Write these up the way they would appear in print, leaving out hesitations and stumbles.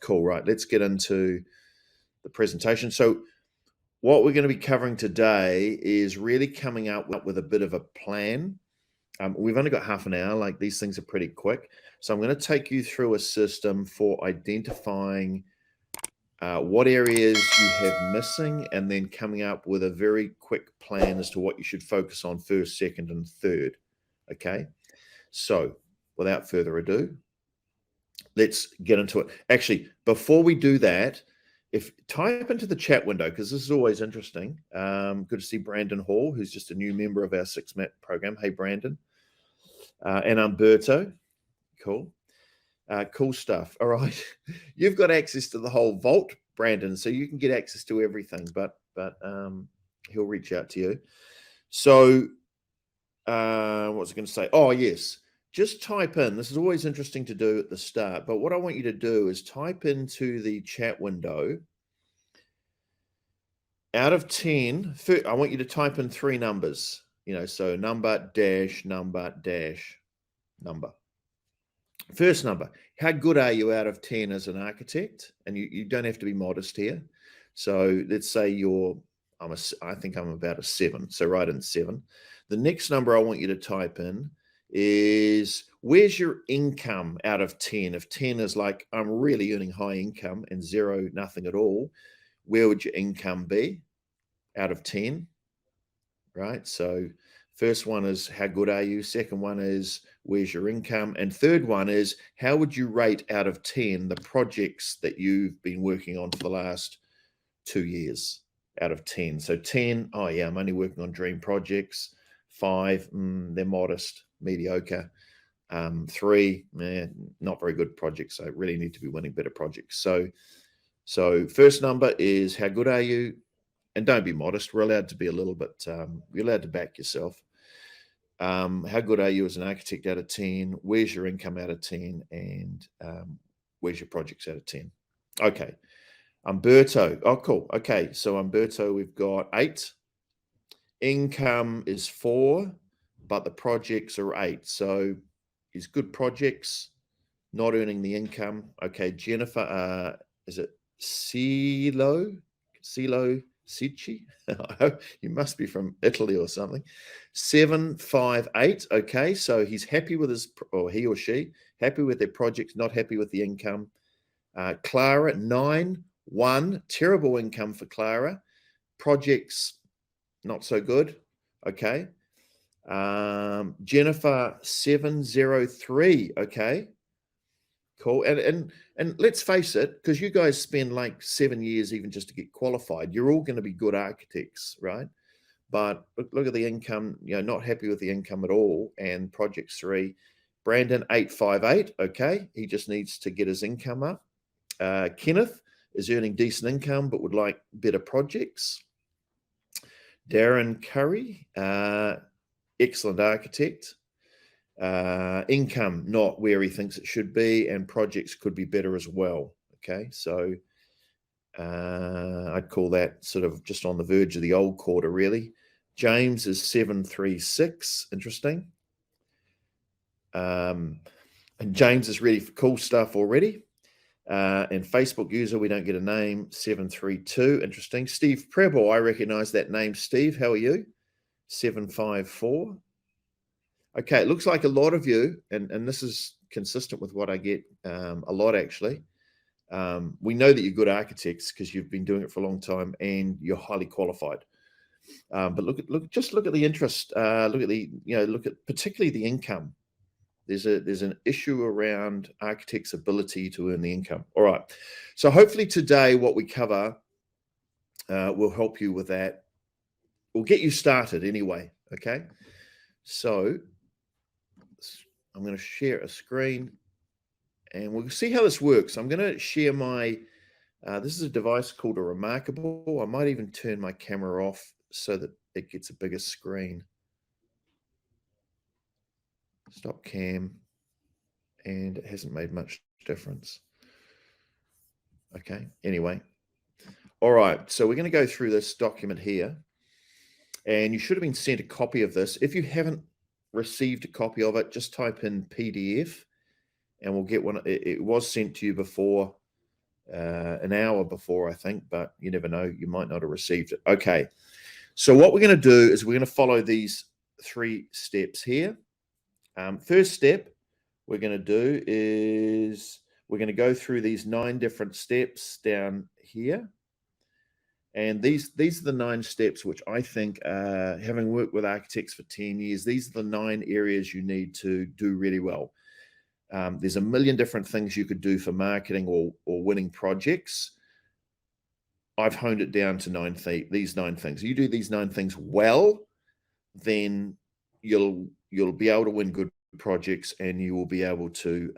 cool. Right, let's get into the presentation. So what we're going to be covering today is really coming up with a bit of a plan. We've only got half an hour, like these things are pretty quick. So I'm going to take you through a system for identifying what areas you have missing, and then coming up with a very quick plan as to what you should focus on first, second, and third. Okay, so without further ado, let's get into it. Actually, before we do that, type into the chat window, because this is always interesting. Good to see Brandon Hall, who's just a new member of our 6MAT program. Hey, Brandon. And Umberto. Cool. Cool stuff. All right. You've got access to the whole vault, Brandon, so you can get access to everything, but he'll reach out to you. So what was I going to say? Oh, yes. Just type in. This is always interesting to do at the start, but what I want you to do is type into the chat window, out of 10, I want you to type in 3 numbers, so number, dash, number, dash, number. First number, how good are you out of 10 as an architect? And you don't have to be modest here. So let's say I think I'm about a 7. So write in 7. The next number I want you to type in is, where's your income out of 10? If 10 is like, I'm really earning high income, and 0, nothing at all, where would your income be out of 10? Right? So first one is, how good are you? Second one is, where's your income? And third one is, how would you rate out of 10 the projects that you've been working on for the last 2 years out of 10? So 10, oh yeah, I'm only working on dream projects. 5, they're modest, mediocre. 3, not very good projects. I really need to be winning better projects. So first number is, how good are you? And don't be modest. We're allowed to be a little bit, you're allowed to back yourself. How good are you as an architect out of 10? Where's your income out of 10? And where's your projects out of 10? Okay. Umberto. Oh, cool. Okay. So Umberto, we've got 8. Income is 4, but the projects are 8. So is good projects, not earning the income. Okay. Jennifer, is it Silo Sicci? You must be from Italy or something. 7, 5, 8. Okay, so he's happy with he or she happy with their projects, not happy with the income. Clara, 9, 1. Terrible income for Clara. Projects, not so good. Okay. Jennifer, 7, 0, 3. Okay. Cool. And let's face it, because you guys spend like 7 years even just to get qualified, you're all going to be good architects, right? But look at the income, not happy with the income at all. And projects 3. Brandon, 8, 5, 8. Okay. He just needs to get his income up. Kenneth is earning decent income, but would like better projects. Darren Curry, excellent architect. Income not where he thinks it should be, and projects could be better as well. Okay, so I'd call that sort of just on the verge of the old quarter, really. James is 736. Interesting. And James is ready for cool stuff already. And Facebook user, we don't get a name, 732. Interesting. Steve Preble, I recognize that name. Steve, how are you? 754. Okay, it looks like a lot of you, and this is consistent with what I get a lot actually. We know that you're good architects because you've been doing it for a long time and you're highly qualified. But look at the interest. Look at particularly the income. There's an issue around architects' ability to earn the income. All right. So hopefully today what we cover will help you with that. We'll get you started anyway. Okay. So I'm going to share a screen and we'll see how this works. I'm going to share my, this is a device called a Remarkable. I might even turn my camera off so that it gets a bigger screen. Stop cam, and it hasn't made much difference. Okay, anyway. All right, so we're going to go through this document here, and you should have been sent a copy of this. If you haven't received a copy of it, just type in PDF, and we'll get one. It was sent to you before an hour before, I think, but you never know. You might not have received it. Okay. So what we're going to do is we're going to follow these 3 steps here. First step we're going to do is we're going to go through these 9 different steps down here. And these are the 9 steps which I think, having worked with architects for 10 years, these are the 9 areas you need to do really well. There's a million different things you could do for marketing or winning projects. I've honed it down to these 9 things. You do these 9 things well, then you'll be able to win good projects and you will be able to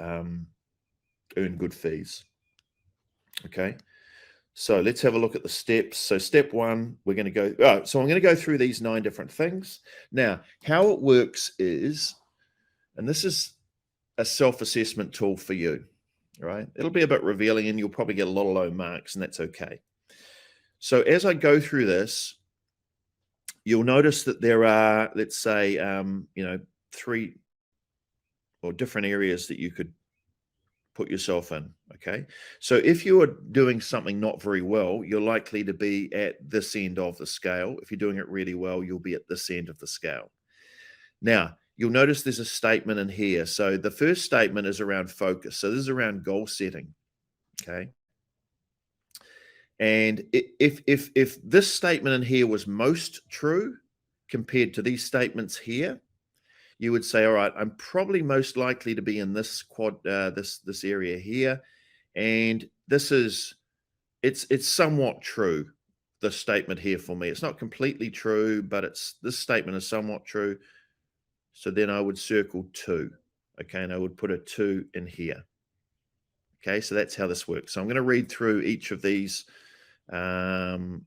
earn good fees. Okay. So let's have a look at the steps. So step 1, we're going to go, so I'm going to go through these 9 different things. Now, how it works is, and this is a self-assessment tool for you, right? It'll be a bit revealing and you'll probably get a lot of low marks, and that's okay. So as I go through this, you'll notice that there are, let's say, 3 or different areas that you could put yourself in, okay? So if you are doing something not very well, you're likely to be at this end of the scale. If you're doing it really well, you'll be at this end of the scale. Now, you'll notice there's a statement in here. So the first statement is around focus. So this is around goal setting, okay? And if this statement in here was most true compared to these statements here, you would say, all right, I'm probably most likely to be in this this area here. And this is, it's somewhat true, the statement here for me. It's not completely true, but this statement is somewhat true. So then I would circle 2, okay? And I would put a 2 in here. Okay, so that's how this works. So I'm going to read through each of these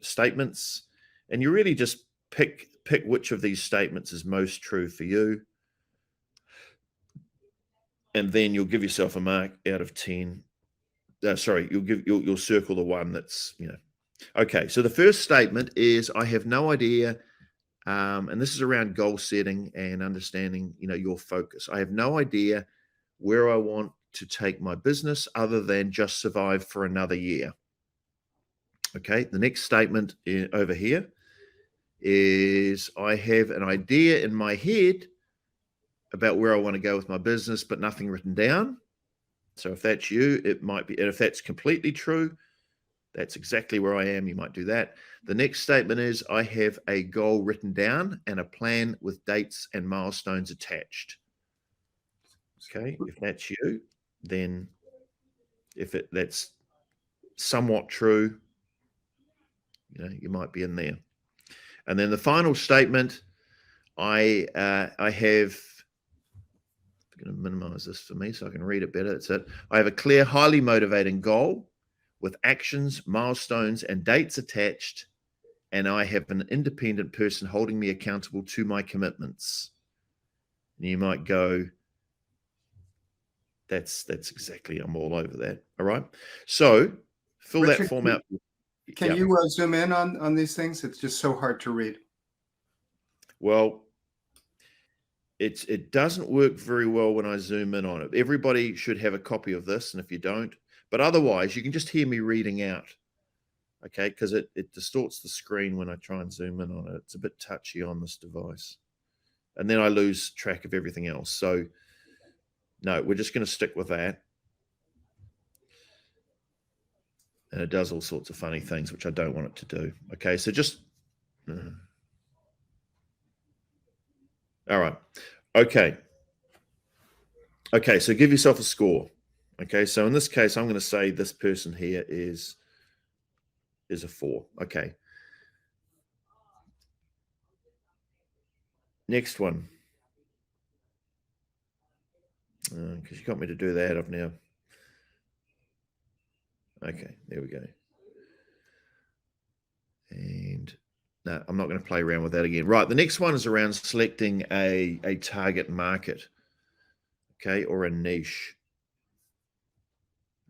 statements, and you really just pick which of these statements is most true for you. And then you'll give yourself a mark out of 10. Sorry, you'll circle the one that's, Okay, so the first statement is, I have no idea, and this is around goal setting and understanding, your focus. I have no idea where I want to take my business other than just survive for another year. Okay, the next statement over here is, I have an idea in my head about where I want to go with my business, but nothing written down. So if that's you, it might be, and if that's completely true, that's exactly where I am, you might do that. The next statement is, I have a goal written down and a plan with dates and milestones attached. Okay, if that's you, then that's somewhat true, you might be in there. And then the final statement, I have, I'm going to minimize this for me so I can read it better. That's it. I have a clear, highly motivating goal with actions, milestones, and dates attached, and I have an independent person holding me accountable to my commitments. And you might go, that's exactly, I'm all over that. All right. So fill Richard, that form out. Can you zoom in on these things? It's just so hard to read. Well, it doesn't work very well when I zoom in on it. Everybody should have a copy of this, and if you don't, but otherwise you can just hear me reading out, okay? Because it distorts the screen when I try and zoom in on it. It's a bit touchy on this device, and then I lose track of everything else. So no, we're just going to stick with that. And it does all sorts of funny things, which I don't want it to do. Okay, so just... All right. Okay. Okay, so give yourself a score. Okay, so in this case, I'm going to say this person here is a 4. Okay. Next one. Because you got me to do that, I've now... Okay, there we go. And... no, I'm not going to play around with that again. Right, the next one is around selecting a target market, okay, or a niche,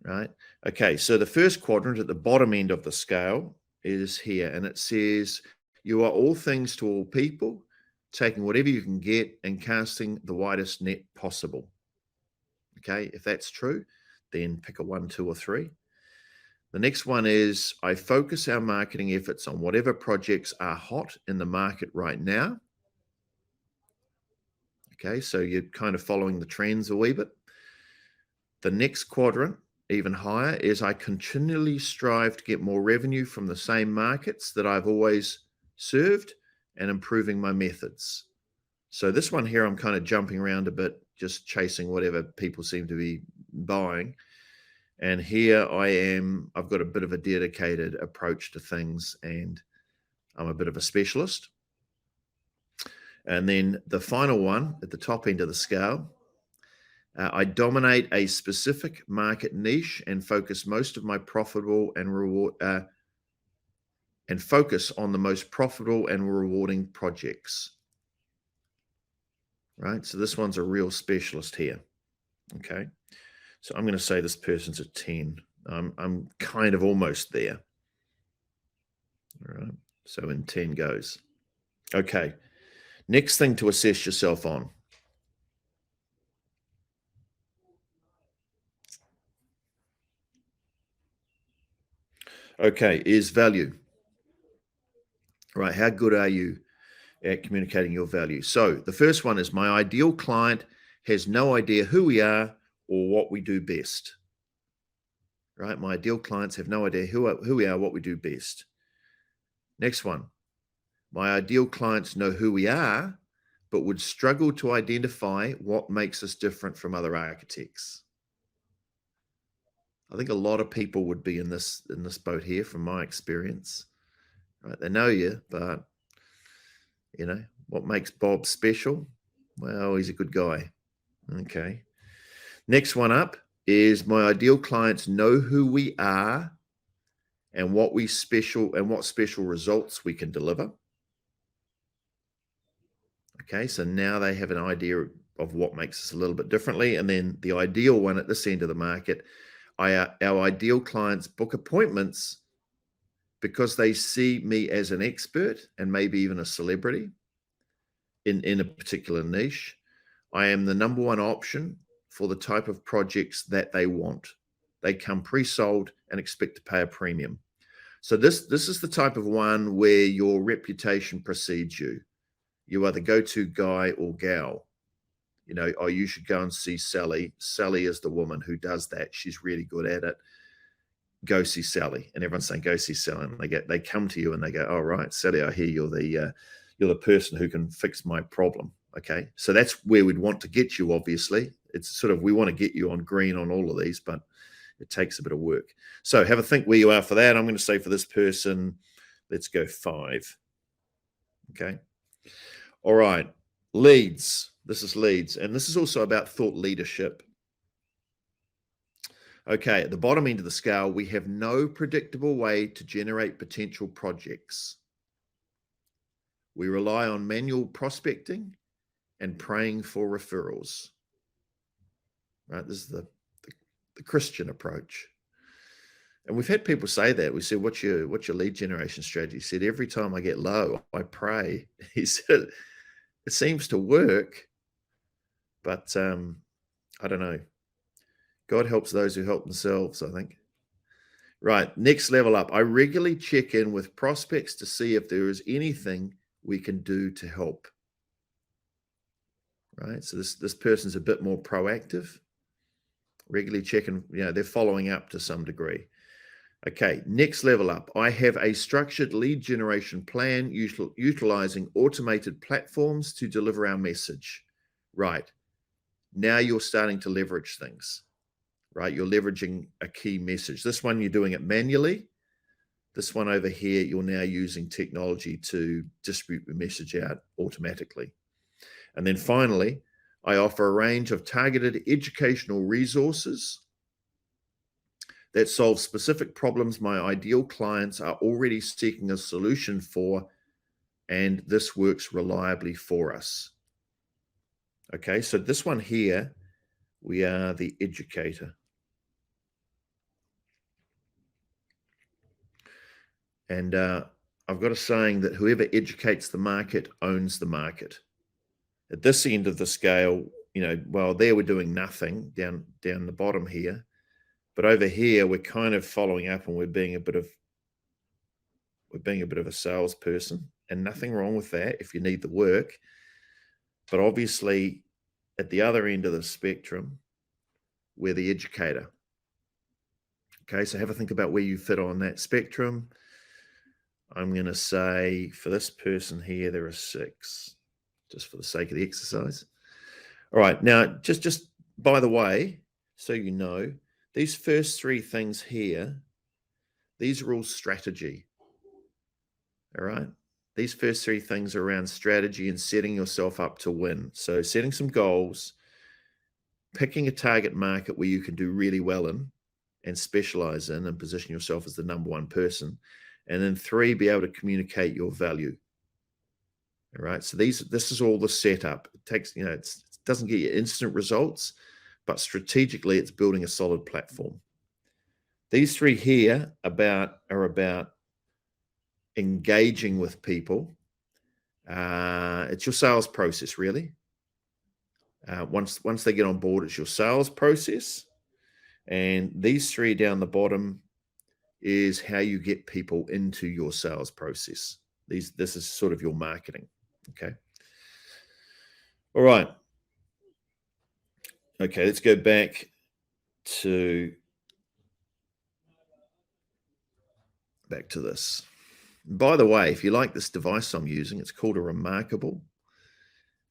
right? Okay, so the first quadrant at the bottom end of the scale is here, and it says, you are all things to all people, taking whatever you can get and casting the widest net possible. Okay, if that's true, then pick a 1, 2, or 3. The next one is I focus our marketing efforts on whatever projects are hot in the market right now. Okay, so you're kind of following the trends a wee bit. The next quadrant, even higher, is I continually strive to get more revenue from the same markets that I've always served and improving my methods. So this one here, I'm kind of jumping around a bit, just chasing whatever people seem to be buying. And here I've got a bit of a dedicated approach to things, and I'm a bit of a specialist. And then the final one at the top end of the scale, I dominate a specific market niche and focus most of my profitable and focus on the most profitable and rewarding projects. Right, so this one's a real specialist here. Okay, so I'm going to say this person's a 10. I'm kind of almost there. All right, so in 10 goes. Okay, next thing to assess yourself on. Okay, is value. Right, how good are you at communicating your value? So the first one is my ideal client has no idea who we are or what we do best. Right, my ideal clients have no idea who we are, what we do best. Next one, my ideal clients know who we are, but would struggle to identify what makes us different from other architects. I think a lot of people would be in this boat here from my experience. Right, they know you, but you know, what makes Bob special? Well, he's a good guy. Okay. Next one up is my ideal clients know who we are and what special results we can deliver. Okay, so now they have an idea of what makes us a little bit differently. And then the ideal one at this end of the market, our ideal clients book appointments because they see me as an expert and maybe even a celebrity in a particular niche. I am the number one option for the type of projects that they want. They come pre-sold and expect to pay a premium. So this is the type of one where your reputation precedes you. You are the go-to guy or gal. You know, oh, you should go and see Sally. Sally is the woman who does that. She's really good at it. Go see Sally. And everyone's saying, go see Sally. And they come to you and they go, oh, right, Sally, I hear you're the person who can fix my problem. Okay. So that's where we'd want to get you, obviously. It's sort of, we want to get you on green on all of these, but it takes a bit of work. So have a think where you are for that. I'm going to say for this person, let's go 5. Okay. All right. Leads. This is leads. And this is also about thought leadership. Okay. At the bottom end of the scale, we have no predictable way to generate potential projects. We rely on manual prospecting and praying for referrals. Right? This is the Christian approach. And we've had people say that. We said, what's your lead generation strategy? He said, every time I get low, I pray. He said, it seems to work, but I don't know. God helps those who help themselves, I think. Right, next level up. I regularly check in with prospects to see if there is anything we can do to help. Right, so this person's a bit more proactive. Regularly checking, they're following up to some degree. Okay, next level up. I have a structured lead generation plan utilizing automated platforms to deliver our message. Right, now you're starting to leverage things. Right, you're leveraging a key message. This one, you're doing it manually. This one over here, you're now using technology to distribute the message out automatically. And then finally, I offer a range of targeted educational resources that solve specific problems my ideal clients are already seeking a solution for, and this works reliably for us. Okay, so this one here, we are the educator. And I've got a saying that whoever educates the market owns the market. At this end of the scale, well, there we're doing nothing down the bottom here. But over here, we're kind of following up and we're being a bit of a salesperson, and nothing wrong with that if you need the work. But obviously, at the other end of the spectrum, we're the educator. Okay, so have a think about where you fit on that spectrum. I'm going to say for this person here, there are 6, just for the sake of the exercise. All right, now just by the way, so you know, these first 3 things here, these are all strategy. All right, these first 3 things are around strategy and setting yourself up to win. So setting some goals, picking a target market where you can do really well in and specialize in and position yourself as the number 1 person. And then 3, be able to communicate your value. All right. So this is all the setup. It takes, it doesn't get you instant results, but strategically it's building a solid platform. These 3 here are about engaging with people. It's your sales process, really. Once they get on board, it's your sales process. And these 3 down the bottom is how you get people into your sales process. This is sort of your marketing. Okay. All right. Okay, let's go back to this. By the way, if you like this device I'm using, it's called a Remarkable.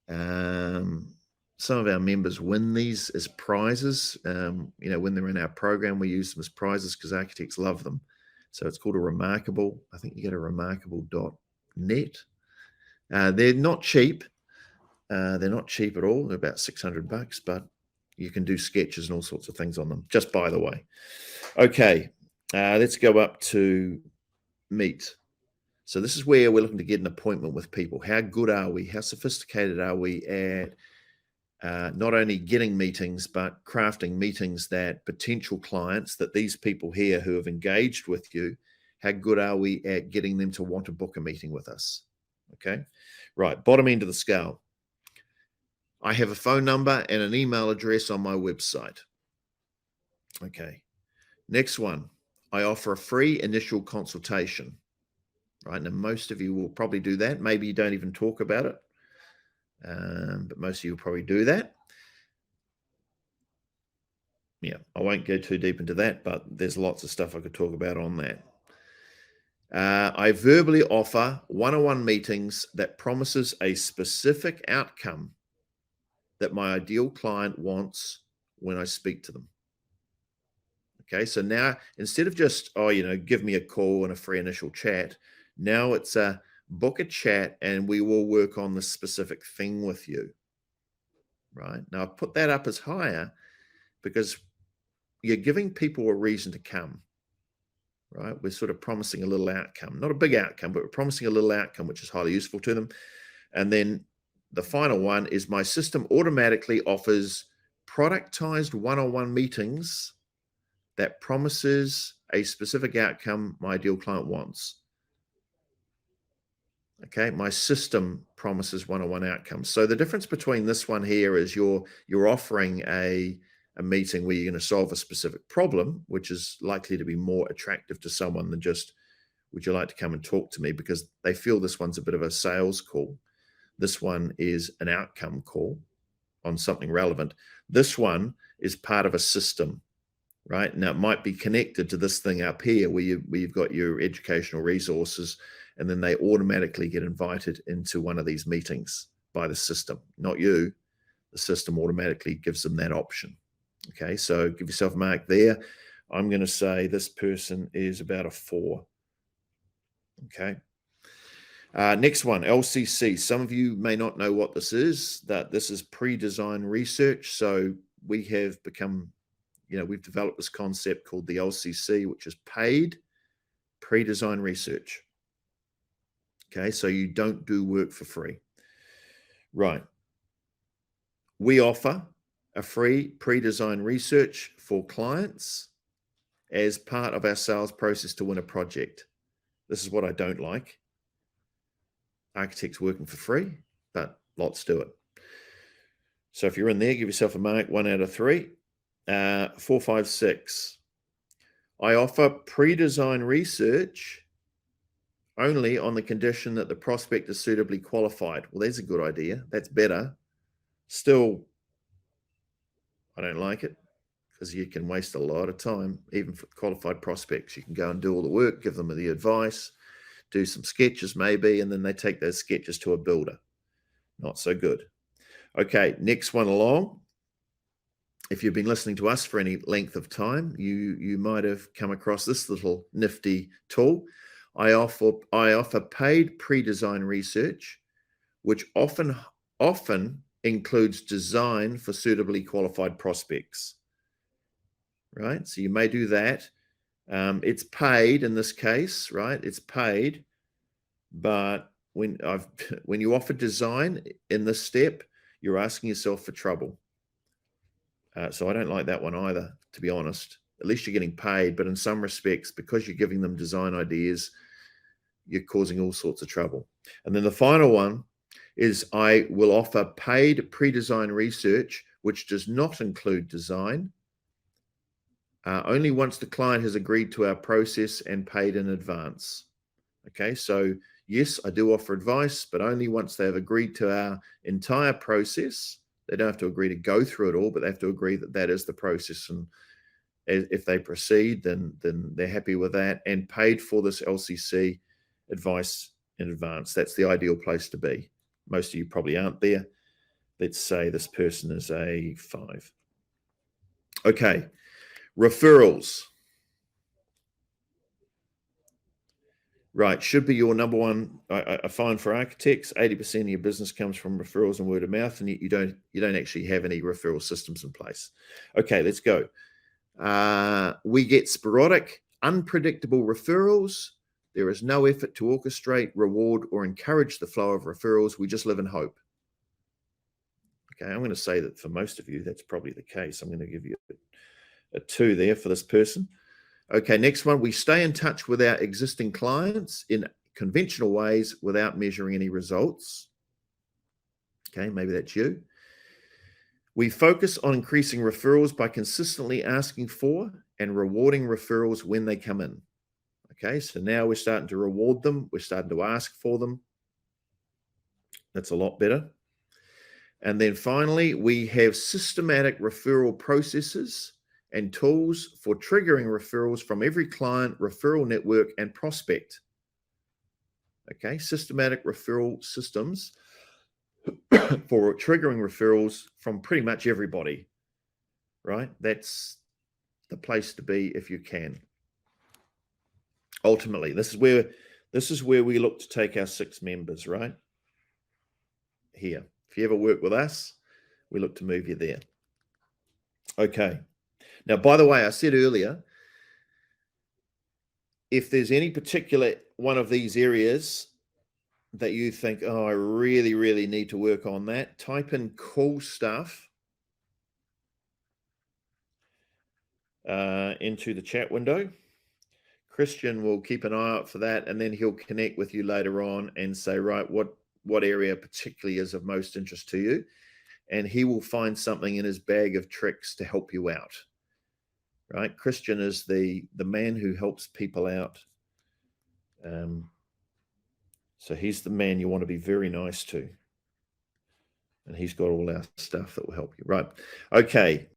Some of our members win these as prizes. When they're in our program, we use them as prizes because architects love them. So it's called a Remarkable. I think you go to remarkable.net. They're not cheap. They're not cheap at all. They're about $600, but you can do sketches and all sorts of things on them, just by the way. Okay, let's go up to meet. So this is where we're looking to get an appointment with people. How good are we? How sophisticated are we at not only getting meetings, but crafting meetings that potential clients, that these people here who have engaged with you, how good are we at getting them to want to book a meeting with us? Okay, right, bottom end of the scale. I have a phone number and an email address on my website. Okay, next one, I offer a free initial consultation. Right, now most of you will probably do that. Maybe you don't even talk about it, but most of you will probably do that. Yeah, I won't go too deep into that, but there's lots of stuff I could talk about on that. I verbally offer one-on-one meetings that promises a specific outcome that my ideal client wants when I speak to them. Okay, so now instead of just, give me a call and a free initial chat, now it's a book a chat and we will work on the specific thing with you. Right, now I've put that up as higher because you're giving people a reason to come. Right, we're sort of promising a little outcome, not a big outcome, but we're promising a little outcome, which is highly useful to them. And then the final one is my system automatically offers productized one-on-one meetings that promises a specific outcome my ideal client wants. Okay, my system promises one-on-one outcomes. So the difference between this one here is you're offering a meeting where you're going to solve a specific problem, which is likely to be more attractive to someone than just, would you like to come and talk to me? Because they feel this one's a bit of a sales call. This one is an outcome call on something relevant. This one is part of a system, right? Now it might be connected to this thing up here where you've got your educational resources, and then they automatically get invited into one of these meetings by the system, not you. The system automatically gives them that option. Okay, so give yourself a mark there. I'm going to say this person is about a 4. Okay. Next one, LCC. Some of you may not know what this is, that this is pre-design research. So we have become, we've developed this concept called the LCC, which is paid pre-design research. Okay, so you don't do work for free. Right. We offer a free pre-design research for clients as part of our sales process to win a project. This is what I don't like. Architects working for free, but lots do it. So if you're in there, give yourself a mark, 1 out of 3. 4, 5, 6. I offer pre-design research only on the condition that the prospect is suitably qualified. Well, there's a good idea. That's better. Still, I don't like it because you can waste a lot of time, even for qualified prospects. You can go and do all the work, give them the advice, do some sketches maybe, and then they take those sketches to a builder. Not so good. Okay, next one along. If you've been listening to us for any length of time, you might have come across this little nifty tool. I offer paid pre-design research, which often includes design for suitably qualified prospects. Right? So you may do that. It's paid in this case, right? It's paid, but when you offer design in this step, you're asking yourself for trouble. So I don't like that one either, to be honest. At least you're getting paid, but in some respects, because you're giving them design ideas, you're causing all sorts of trouble. And then the final one is I will offer paid pre-design research, which does not include design, only once the client has agreed to our process and paid in advance. Okay, so yes, I do offer advice, but only once they have agreed to our entire process. They don't have to agree to go through it all, but they have to agree that that is the process. And if they proceed, then they're happy with that and paid for this LCC advice in advance. That's the ideal place to be. Most of you probably aren't there. Let's say this person is a 5. Okay, referrals. Right, should be your number one. I find for architects, 80% of your business comes from referrals and word of mouth, and you don't actually have any referral systems in place. Okay, let's go. We get sporadic, unpredictable referrals. There is no effort to orchestrate, reward, or encourage the flow of referrals. We just live in hope. Okay, I'm going to say that for most of you, that's probably the case. I'm going to give you a 2 there for this person. Okay, next one. We stay in touch with our existing clients in conventional ways without measuring any results. Okay, maybe that's you. We focus on increasing referrals by consistently asking for and rewarding referrals when they come in. Okay, so now we're starting to reward them. We're starting to ask for them. That's a lot better. And then finally, we have systematic referral processes and tools for triggering referrals from every client, referral network, and prospect. Okay, systematic referral systems for triggering referrals from pretty much everybody, right? That's the place to be if you can. Ultimately, this is where we look to take our 6 members, right? Here. If you ever work with us, we look to move you there. Okay. Now, by the way, I said earlier, if there's any particular one of these areas that you think, oh, I really, really need to work on that, type in cool stuff into the chat window. Christian will keep an eye out for that, and then he'll connect with you later on and say, right, what area particularly is of most interest to you, and he will find something in his bag of tricks to help you out. Right, Christian is the man who helps people out. So he's the man you want to be very nice to, and he's got all our stuff that will help you. Right, okay.